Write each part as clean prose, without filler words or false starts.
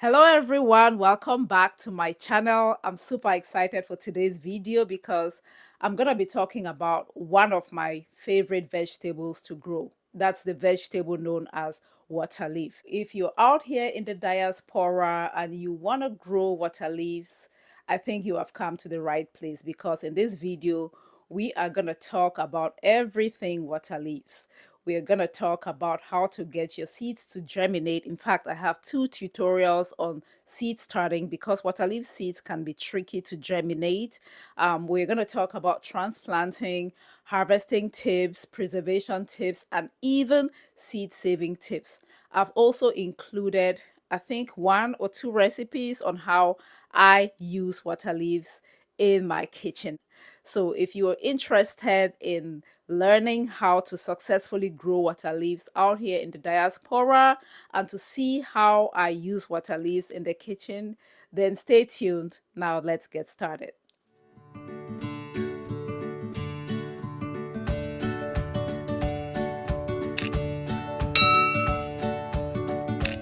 Hello everyone, welcome back to my channel. I'm super excited for today's video because I'm going to be talking about one of my favorite vegetables to grow. That's the vegetable known as water leaf. If you're out here in the diaspora and you want to grow water leaves, I think you have come to the right place because in this video, we are going to talk about everything water leaves. We are going to talk about how to get your seeds to germinate. In fact, I have two tutorials on seed starting because water leaf seeds can be tricky to germinate. We're going to talk about transplanting, harvesting tips, preservation tips, and even seed saving tips. I've also included, I think, one or two recipes on how I use water leaves in my kitchen. So if you are interested in learning how to successfully grow water leaves out here in the diaspora and to see how I use water leaves in the kitchen, then stay tuned. Now let's get started.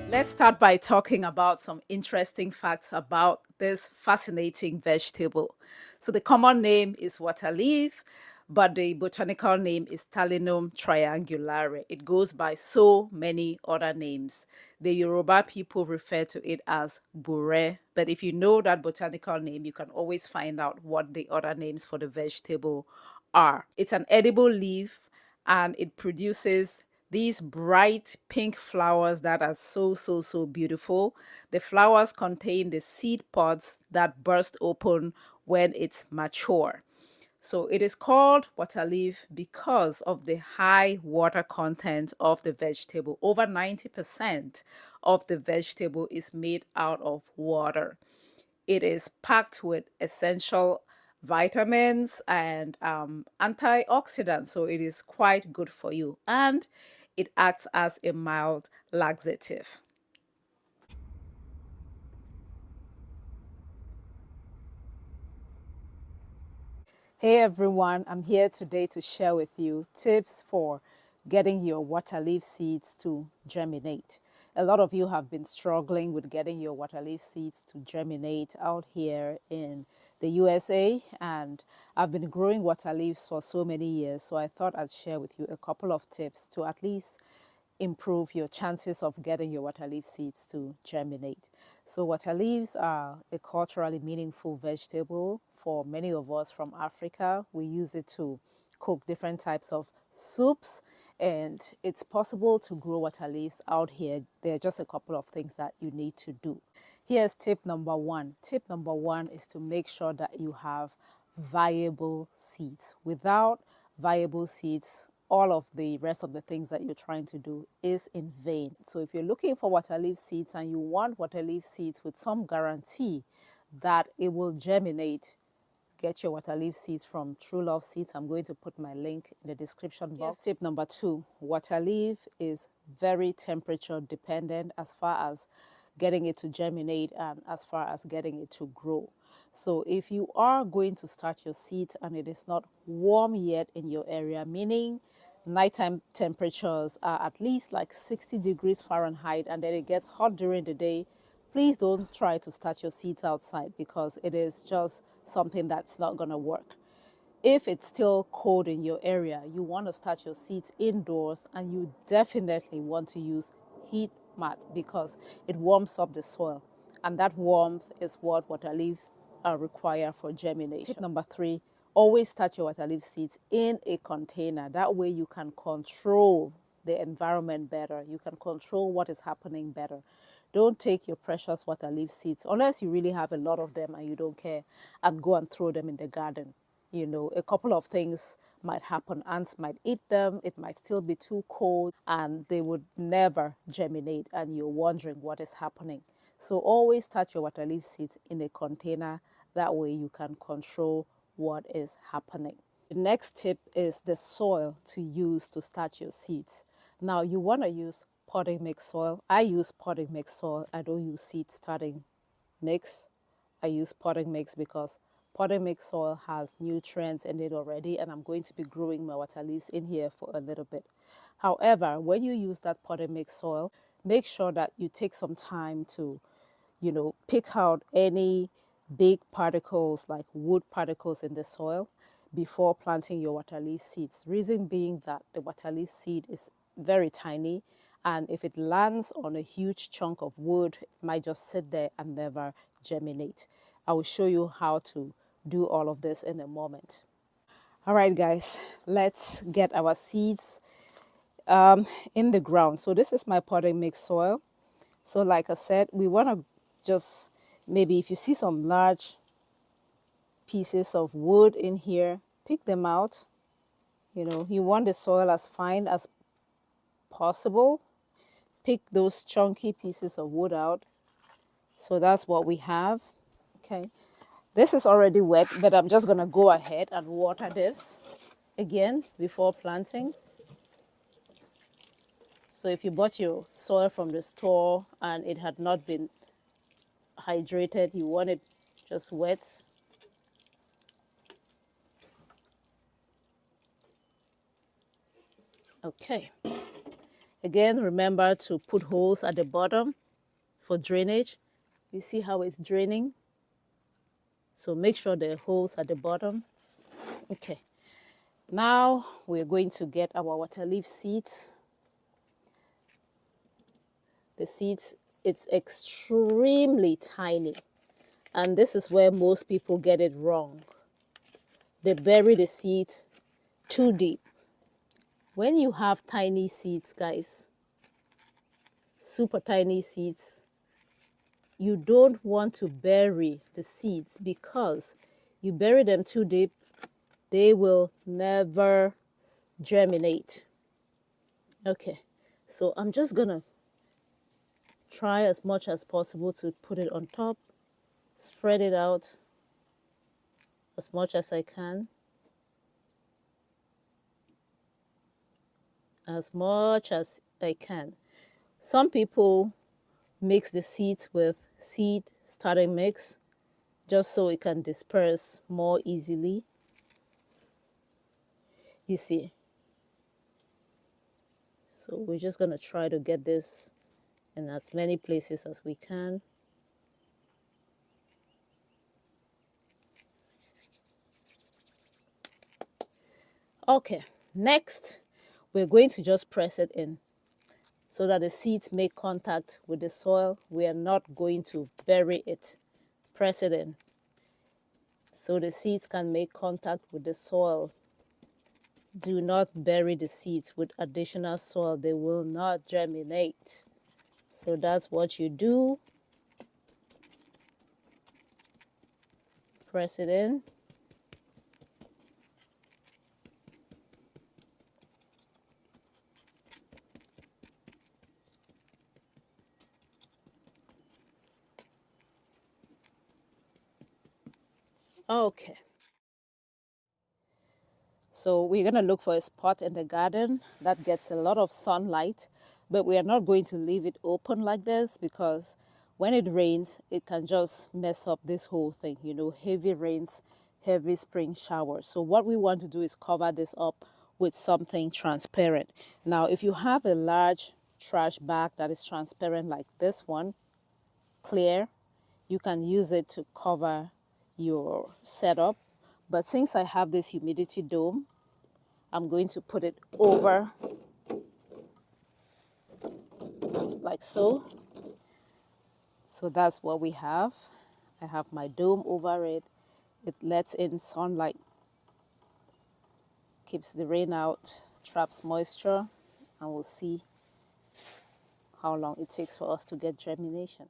Let's start by talking about some interesting facts about this fascinating vegetable. So the common name is water leaf, but the botanical name is Talinum triangulare. It goes by so many other names. The Yoruba people refer to it as bure, but if you know that botanical name, you can always find out what the other names for the vegetable are. It's an edible leaf and it produces these bright pink flowers that are so beautiful. The flowers contain the seed pods that burst open when it's mature. So it is called water leaf because of the high water content of the vegetable. Over 90% of the vegetable is made out of water. It is packed with essential vitamins and antioxidants, so it is quite good for you. And it acts as a mild laxative. Hey everyone, I'm here today to share with you tips for getting your water leaf seeds to germinate. A lot of you have been struggling with getting your water leaf seeds to germinate out here in the USA, and I've been growing water leaves for so many years, so I thought I'd share with you a couple of tips to at least improve your chances of getting your water leaf seeds to germinate. So water leaves are a culturally meaningful vegetable for many of us from Africa. We use it to cook different types of soups, and it's possible to grow water leaves out here. There are just a couple of things that you need to do. Here's tip number one. Tip number one is to make sure that you have viable seeds. Without viable seeds, all of the rest of the things that you're trying to do is in vain. So if you're looking for water leaf seeds and you want water leaf seeds with some guarantee that it will germinate, get your water leaf seeds from True Love Seeds. I'm going to put my link in the description box. Here's tip number two. Water leaf is very temperature dependent as far as getting it to germinate and as far as getting it to grow. So if you are going to start your seeds and it is not warm yet in your area, meaning nighttime temperatures are at least like 60 degrees Fahrenheit and then it gets hot during the day, please don't try to start your seeds outside because it is just something that's not going to work. If it's still cold in your area, you want to start your seeds indoors and you definitely want to use heat mat because it warms up the soil. And that warmth is what water leaves require for germination. Tip number three, always start your water leaf seeds in a container. That way you can control the environment better. You can control what is happening better. Don't take your precious water leaf seeds, unless you really have a lot of them and you don't care, and go and throw them in the garden. You know, a couple of things might happen. Ants might eat them, it might still be too cold, and they would never germinate, and you're wondering what is happening. So always start your water leaf seeds in a container. That way you can control what is happening. The next tip is the soil to use to start your seeds. Now you want to use potting mix soil. I use potting mix soil. I don't use seed starting mix. I use potting mix because potting mix soil has nutrients in it already, and I'm going to be growing my water leaves in here for a little bit. However, when you use that potting mix soil, make sure that you take some time to pick out any big particles like wood particles in the soil before planting your water leaf seeds. Reason being that the water leaf seed is very tiny, and if it lands on a huge chunk of wood, it might just sit there and never germinate. I will show you how to do all of this in a moment. All right, guys, let's get our seeds in the ground. So this is my potting mix soil. So like I said, we want to just, maybe if you see some large pieces of wood in here, pick them out. You want the soil as fine as possible. Pick those chunky pieces of wood out. So that's what we have. Okay. This is already wet, but I'm just going to go ahead and water this again before planting. So if you bought your soil from the store and it had not been hydrated, you want it just wet. Okay. Again, remember to put holes at the bottom for drainage. You see how it's draining? So make sure there are holes at the bottom. Okay. Now we're going to get our water leaf seeds. The seeds, it's extremely tiny. And this is where most people get it wrong. They bury the seeds too deep. When you have tiny seeds, guys, super tiny seeds, you don't want to bury the seeds, because you bury them too deep, they will never germinate. Okay, so I'm just gonna try as much as possible to put it on top, spread it out as much as I can. As much as I can. Some people mix the seeds with seed starting mix just so it can disperse more easily. You see. So we're just going to try to get this in as many places as we can. Okay, next we're going to just press it in so that the seeds make contact with the soil. We are not going to bury it. Press it in so the seeds can make contact with the soil. Do not bury the seeds with additional soil. They will not germinate. So that's what you do. Press it in. Okay. So we're going to look for a spot in the garden that gets a lot of sunlight, but we are not going to leave it open like this, because when it rains, it can just mess up this whole thing, heavy rains, heavy spring showers. So what we want to do is cover this up with something transparent. Now, if you have a large trash bag that is transparent like this one, clear, you can use it to cover your setup. But since I have this humidity dome, I'm going to put it over like so. So that's what we have. I have my dome over it. It lets in sunlight, keeps the rain out, traps moisture, and we'll see how long it takes for us to get germination.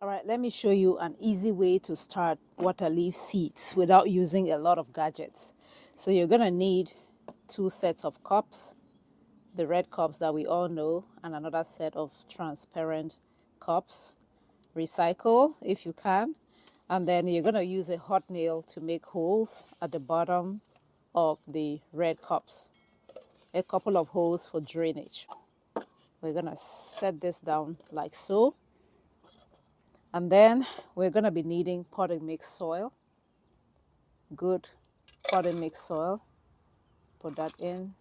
All right, let me show you an easy way to start water leaf seeds without using a lot of gadgets. So you're gonna need 2 sets of cups, the red cups that we all know, and another set of transparent cups. Recycle if you can. And then you're gonna use a hot nail to make holes at the bottom of the red cups. A couple of holes for drainage. We're gonna set this down like so. And then we're going to be needing potting mix soil, good potting mix soil. Put that in.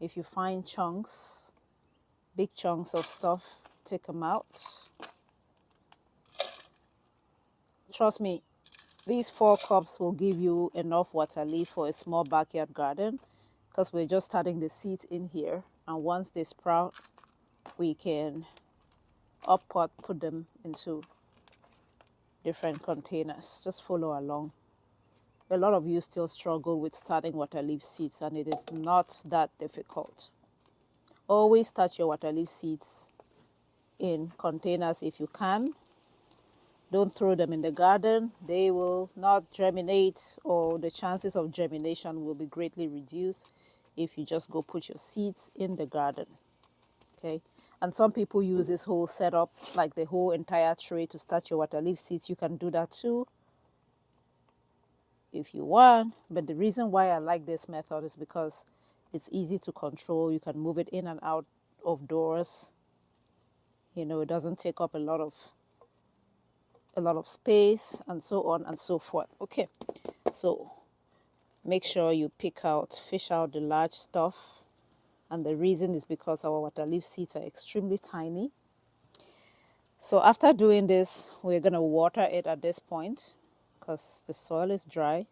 If you find chunks, big chunks of stuff, take them out. Trust me, these 4 cups will give you enough water leaf for a small backyard garden, because we're just starting the seeds in here. And once they sprout, we can put them into different containers. Just follow along. A lot of you still struggle with starting water leaf seeds, and it is not that difficult. Always start your water leaf seeds in containers if you can. Don't throw them in the garden. They will not germinate, or the chances of germination will be greatly reduced if you just go put your seeds in the garden. Okay? And some people use this whole setup, like the whole entire tray, to start your water leaf seeds. You can do that too if you want. But the reason why I like this method is because it's easy to control. You can move it in and out of doors. You know, it doesn't take up a lot of space, and so on and so forth. Okay, so make sure you fish out the large stuff. And the reason is because our water leaf seeds are extremely tiny. So after doing this, we're going to water it at this point because the soil is dry.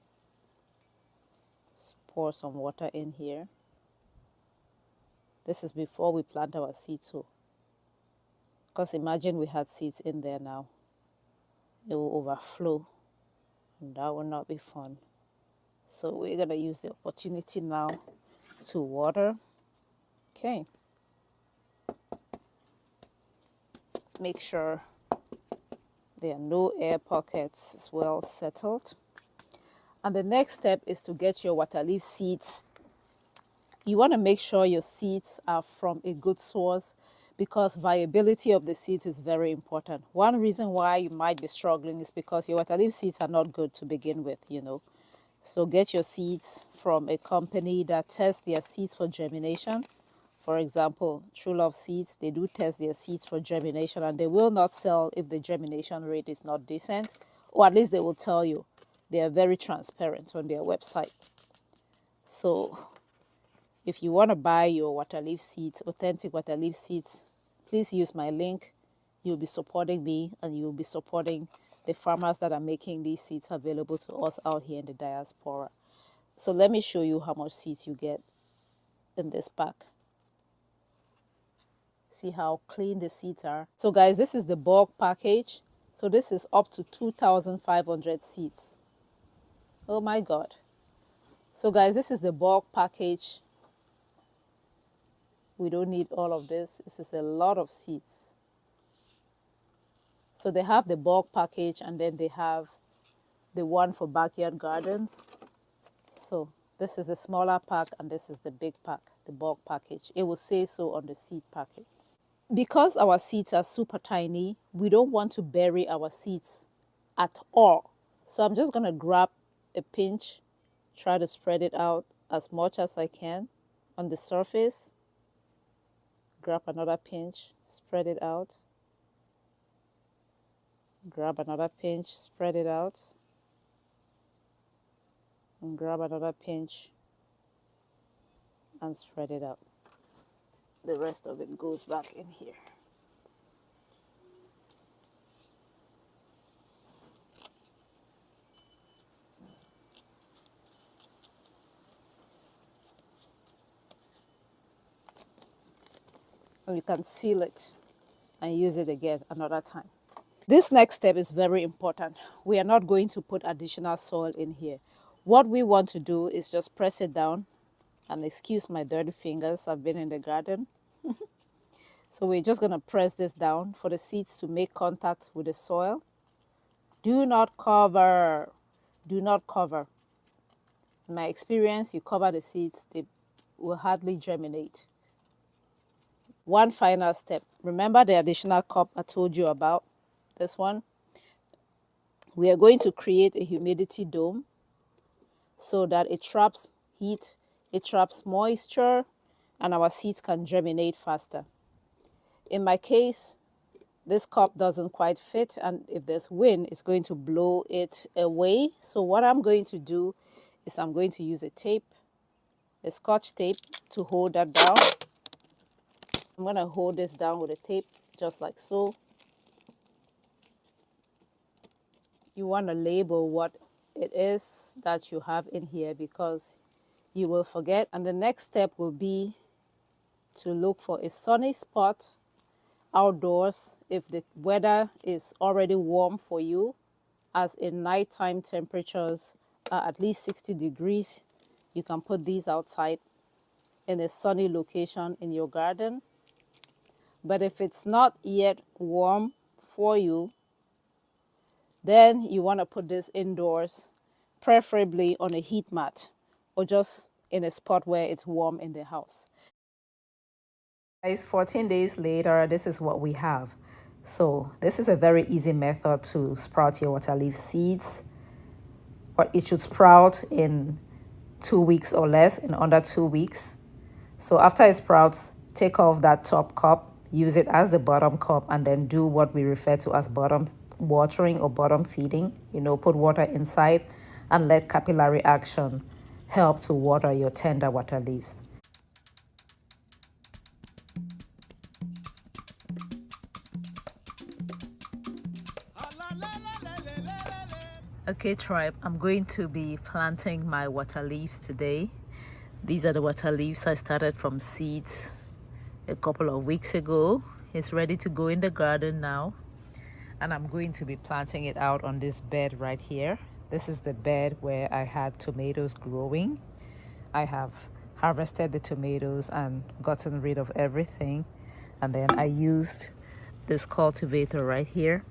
Let's pour some water in here. This is before we plant our seeds too. Because imagine we had seeds in there now. It will overflow, and that will not be fun. So we're going to use the opportunity now to water. Okay. Make sure there are no air pockets. It's well settled. And the next step is to get your water leaf seeds. You want to make sure your seeds are from a good source, because viability of the seeds is very important. One reason why you might be struggling is because your water leaf seeds are not good to begin with, you know. So get your seeds from a company that tests their seeds for germination. For example, True Love Seeds, they do test their seeds for germination, and they will not sell if the germination rate is not decent, or at least they will tell you. They are very transparent on their website. So if you want to buy your water leaf seeds, authentic water leaf seeds, please use my link. You'll be supporting me, and you'll be supporting the farmers that are making these seeds available to us out here in the diaspora. So let me show you how much seeds you get in this pack. See how clean the seeds are. So guys, this is the bulk package. So this is up to 2,500 seeds. Oh my God. So guys, this is the bulk package. We don't need all of this. This is a lot of seeds. So they have the bulk package, and then they have the one for backyard gardens. So this is the smaller pack, and this is the big pack, the bulk package. It will say so on the seed packet. Because our seeds are super tiny, we don't want to bury our seeds at all. So I'm just going to grab a pinch, try to spread it out as much as I can on the surface. Grab another pinch, spread it out. Grab another pinch, spread it out. And grab another pinch and spread it out. The rest of it goes back in here. And you can seal it and use it again another time. This next step is very important. We are not going to put additional soil in here. What we want to do is just press it down, and excuse my dirty fingers, I've been in the garden. So we're just going to press this down for the seeds to make contact with the soil. Do not cover. Do not cover. In my experience, you cover the seeds, they will hardly germinate. One final step. Remember the additional cup I told you about? This one. We are going to create a humidity dome so that it traps heat, it traps moisture, and our seeds can germinate faster. In my case, this cup doesn't quite fit, and if there's wind, it's going to blow it away. So what I'm going to do is I'm going to use a tape a scotch tape to hold that down. I'm going to hold this down with a tape just like so. You want to label what it is that you have in here because you will forget. And the next step will be to look for a sunny spot outdoors if the weather is already warm for you, as in nighttime temperatures are at least 60 degrees. You can put these outside in a sunny location in your garden. But if it's not yet warm for you, then you want to put this indoors, preferably on a heat mat or just in a spot where it's warm in the house. Guys, 14 days later, this is what we have. So this is a very easy method to sprout your water leaf seeds. Or it should sprout in 2 weeks or less, in under 2 weeks. So after it sprouts, take off that top cup, use it as the bottom cup, and then do what we refer to as bottom watering or bottom feeding. Put water inside and let capillary action help to water your tender water leaves. Okay, tribe, I'm going to be planting my water leaves today. These are the water leaves I started from seeds a couple of weeks ago. It's ready to go in the garden now. And I'm going to be planting it out on this bed right here. This is the bed where I had tomatoes growing. I have harvested the tomatoes and gotten rid of everything. And then I used this cultivator right here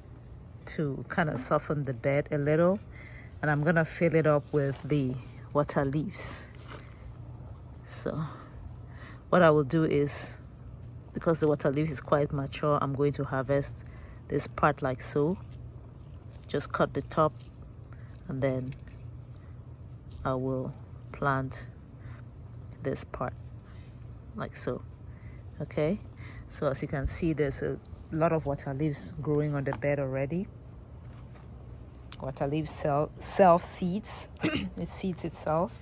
to kind of soften the bed a little. And I'm gonna fill it up with the water leaves. So what I will do is, because the water leaf is quite mature, I'm going to harvest this part like so. Just cut the top and then I will plant this part like so. Okay, so as you can see, there's a lot of water leaves growing on the bed already. Water leaf self seeds. It seeds itself,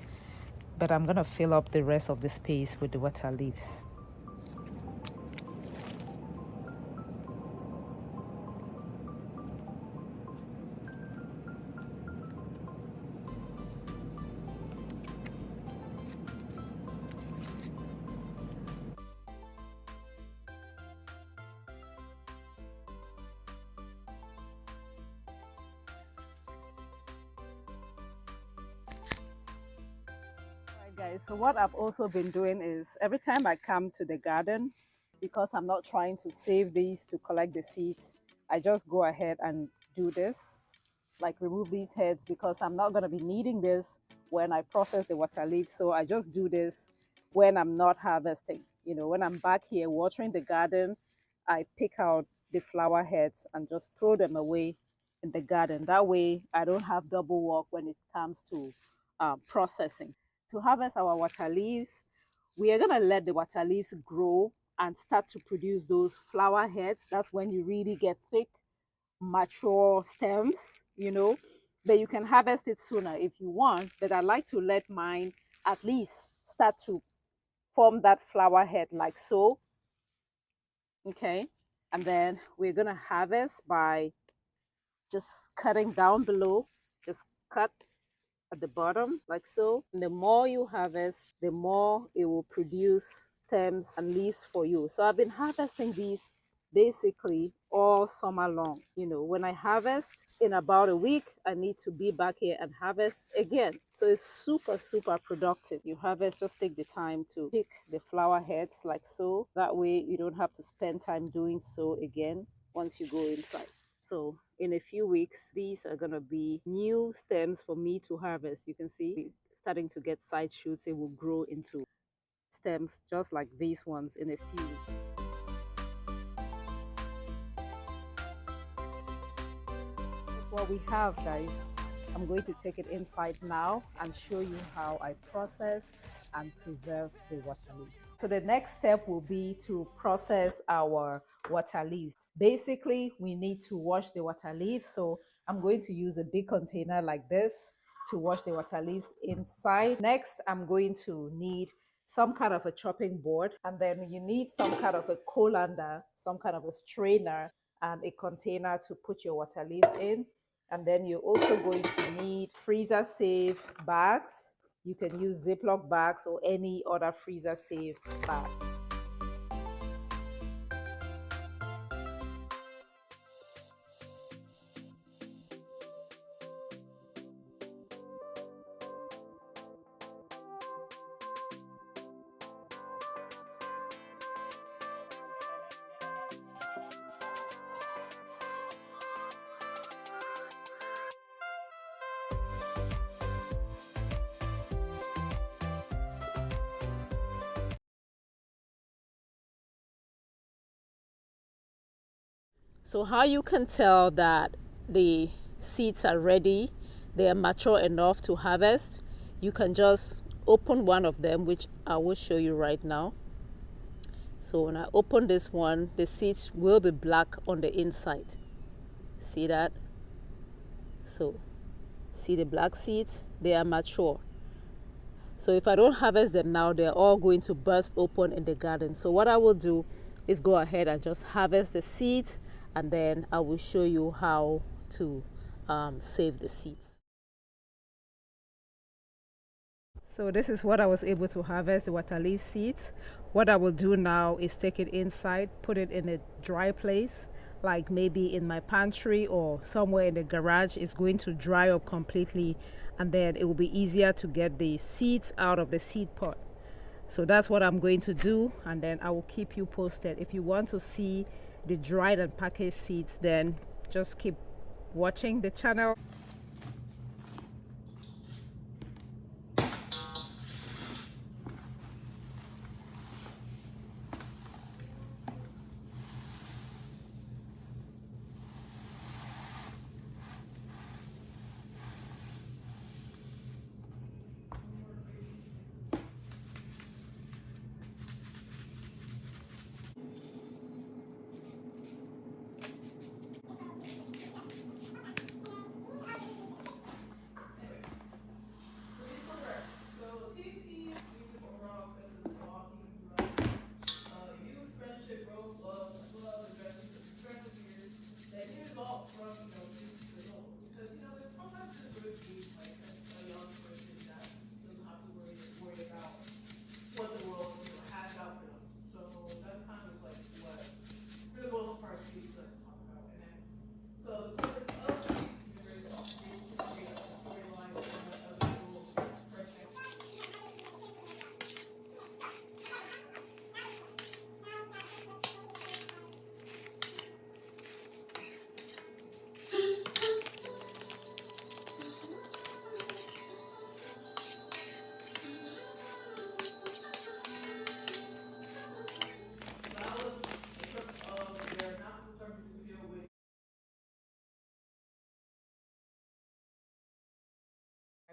but I'm gonna fill up the rest of the space with the water leaves. Guys, so what I've also been doing is every time I come to the garden, because I'm not trying to save these to collect the seeds, I just go ahead and do this, like remove these heads, because I'm not going to be needing this when I process the water leaf. So I just do this when I'm not harvesting. When I'm back here watering the garden, I pick out the flower heads and just throw them away in the garden. That way I don't have double work when it comes to processing. To harvest our water leaves, we are going to let the water leaves grow and start to produce those flower heads. That's when you really get thick, mature stems. But you can harvest it sooner if you want. But I like to let mine at least start to form that flower head like so. Okay. And then we're going to harvest by just cutting down below. Just cut at the bottom like so. And the more you harvest, the more it will produce stems and leaves for you. So I've been harvesting these basically all summer long. When I harvest in about a week, I need to be back here and harvest again. So it's super, super productive. You harvest, just take the time to pick the flower heads like so. That way you don't have to spend time doing so again once you go inside. So in a few weeks, these are going to be new stems for me to harvest. You can see starting to get side shoots. It will grow into stems just like these ones in a few weeks. That's what we have, guys. I'm going to take it inside now and show you how I process and preserve the water leaf. So the next step will be to process our water leaves. Basically, we need to wash the water leaves. So I'm going to use a big container like this to wash the water leaves inside. Next, I'm going to need some kind of a chopping board, and then you need some kind of a colander, some kind of a strainer, and a container to put your water leaves in. And then you're also going to need freezer safe bags. You can use Ziploc bags or any other freezer safe bag. So how you can tell that the seeds are ready, they are mature enough to harvest, you can just open one of them, which I will show you right now. So when I open this one, the seeds will be black on the inside. See that? So see the black seeds, they are mature. So if I don't harvest them now, they're all going to burst open in the garden. So what I will do is go ahead and just harvest the seeds, and then I will show you how to save the seeds. So this is what I was able to harvest, the water leaf seeds. What I will do now is take it inside, put it in a dry place, like maybe in my pantry or somewhere in the garage. It's going to dry up completely, and then it will be easier to get the seeds out of the seed pod. So that's what I'm going to do, and then I will keep you posted. If you want to see the dried and packaged seeds, then just keep watching the channel.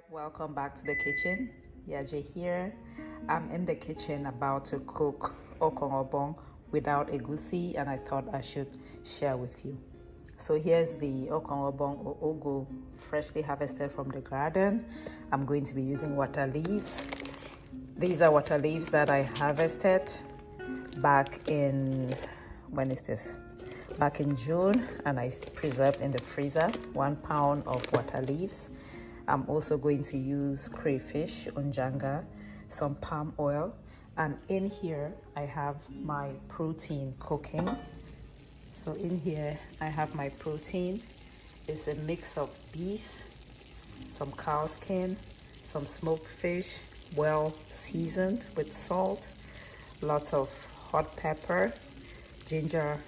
Welcome back to the kitchen. Yaje here. I'm in the kitchen about to cook okongobong without egusi, and I thought I should share with you. So here's the okongobong or ugu, freshly harvested from the garden. I'm going to be using water leaves. These are water leaves that I harvested back in, when is this? Back in June, and I preserved in the freezer. 1 pound of water leaves. I'm also going to use crayfish, unjanga, some palm oil, and in here I have my protein cooking. So in here I have my protein. It's a mix of beef, some cow skin, some smoked fish, well seasoned with salt, lots of hot pepper, ginger,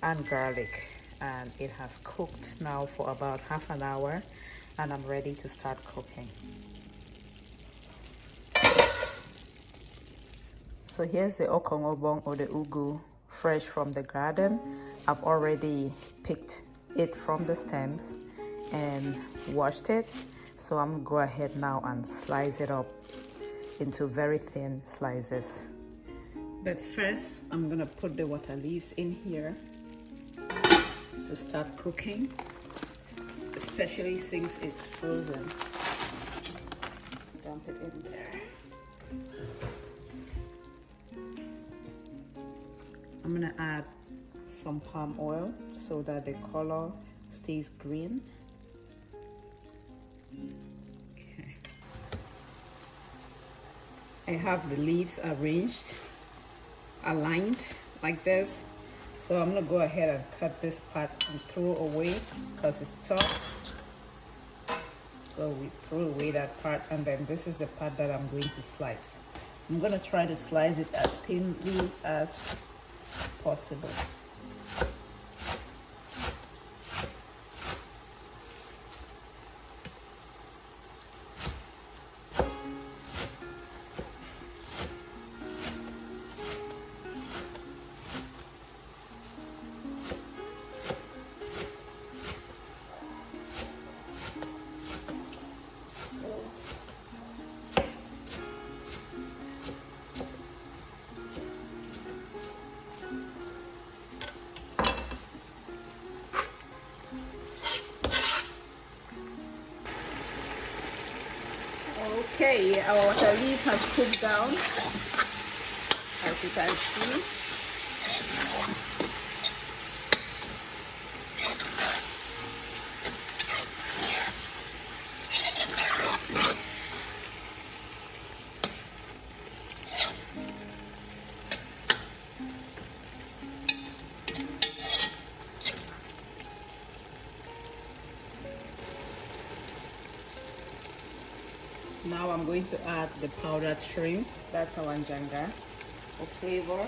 and garlic. And it has cooked now for about half an hour, and I'm ready to start cooking. So here's the okongobong or the ugu, fresh from the garden. I've already picked it from the stems and washed it. So I'm gonna go ahead now and slice it up into very thin slices. But first, I'm gonna put the water leaves in here to start cooking, especially since it's frozen. Dump it in there. I'm gonna add some palm oil so that the color stays green. Okay. I have the leaves arranged, aligned like this. So I'm gonna go ahead and cut this part and throw away because it's tough. So we throw away that part, and then this is the part that I'm going to slice. I'm gonna try to slice it as thinly as possible. Okay, our water leaf has cooked down, as you can see. Now I'm going to add the powdered shrimp. That's our njanga for flavor.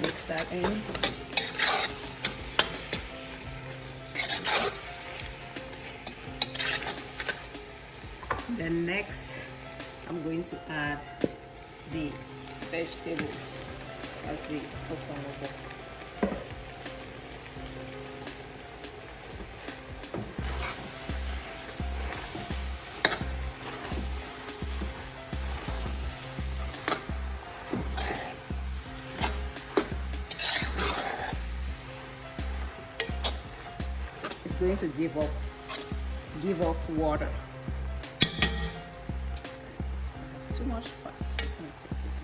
Mix that in. Then next, I'm going to add the vegetables as the cucumber. It's going to give off water. It's too much fat. I'm going to take this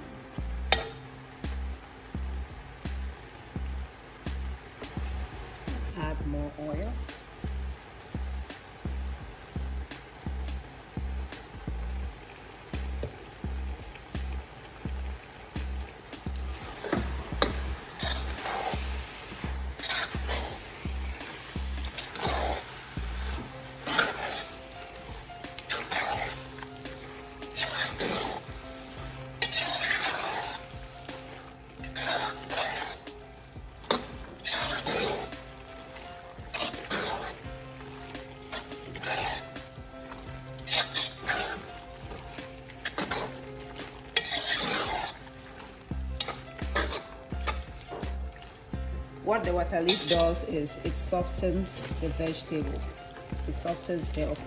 one. Add more oil. What the water leaf does is it softens the vegetable. It softens the okra.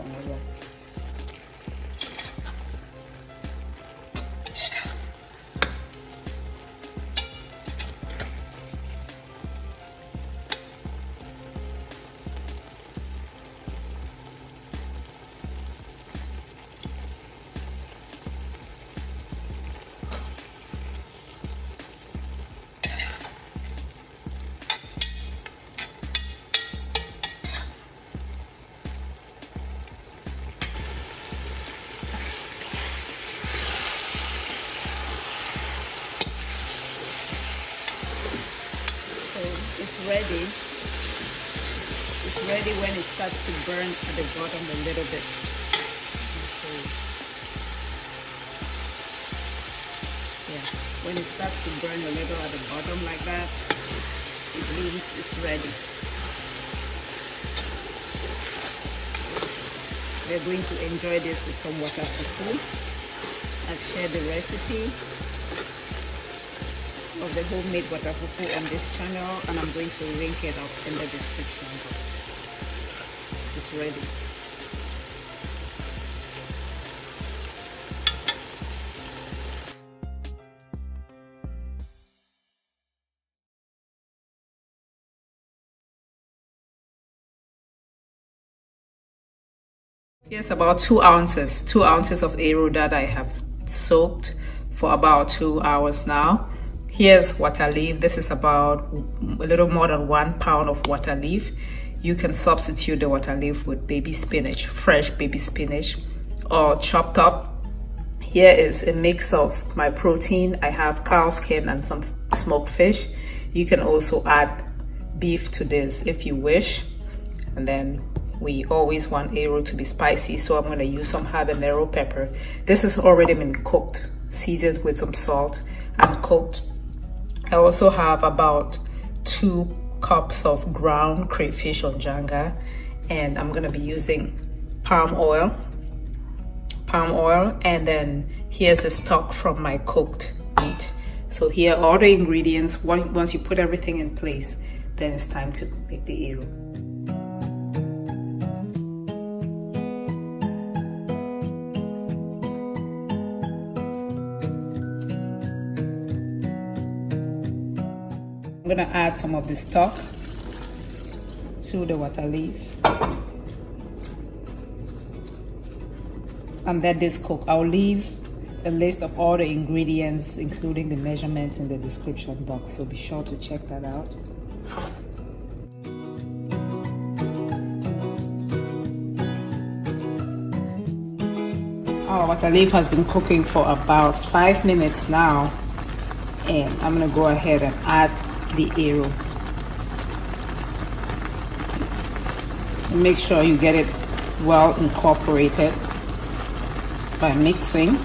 It's ready. It's ready when it starts to burn at the bottom a little bit. Okay. Yeah, when it starts to burn a little at the bottom like that, it means it's ready. We're going to enjoy this with some water fufu. I've shared the recipe of the homemade water fufu on this channel, and I'm going to link it up in the description box. It's ready. Here's about 2 ounces of arrow that I have soaked for about 2 hours now. Here's water leaf. This is about a little more than 1 pound of water leaf. You can substitute the water leaf with baby spinach, fresh baby spinach, or chopped up. Here is a mix of my protein. I have cow skin and some smoked fish. You can also add beef to this if you wish. And then we always want arrow to be spicy, so I'm going to use some habanero pepper. This has already been cooked, seasoned with some salt and cooked. I also have about 2 cups of ground crayfish onjanga, and I'm going to be using palm oil, and then here's the stock from my cooked meat. So here are all the ingredients. Once you put everything in place, then it's time to make the arrow. I'm gonna add some of the stock to the water leaf and let this cook. I'll leave a list of all the ingredients, including the measurements, in the description box, so be sure to check that out. Our water leaf has been cooking for about 5 minutes now, and I'm gonna go ahead and add the arrow. Make sure you get it well incorporated by mixing.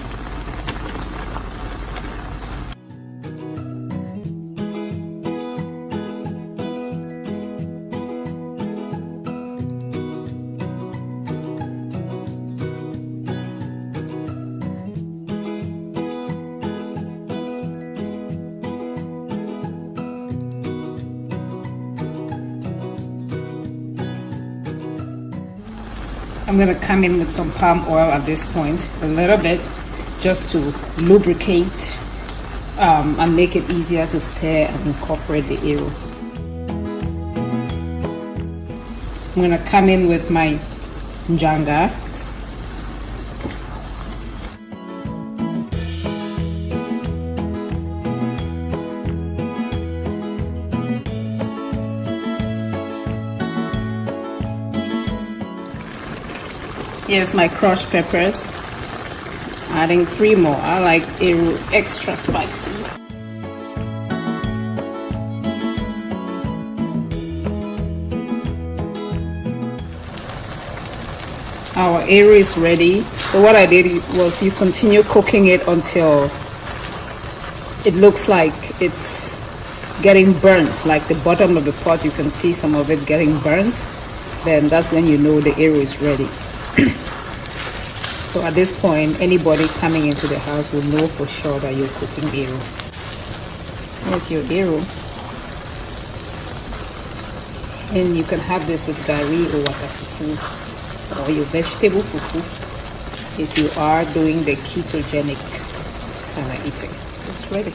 I'm going to come in with some palm oil at this point, a little bit, just to lubricate and make it easier to stir and incorporate the arrow. I'm going to come in with my njanga. Here's my crushed peppers, adding 3 more. I like arrow extra spicy. Our arrow is ready. So what I did was you continue cooking it until it looks like it's getting burnt, like the bottom of the pot, you can see some of it getting burnt. Then that's when you know the arrow is ready. So at this point, anybody coming into the house will know for sure that you're cooking arrow. Here's your arrow. And you can have this with gari or water fufu, or your vegetable fufu if you are doing the ketogenic kind of eating. So it's ready.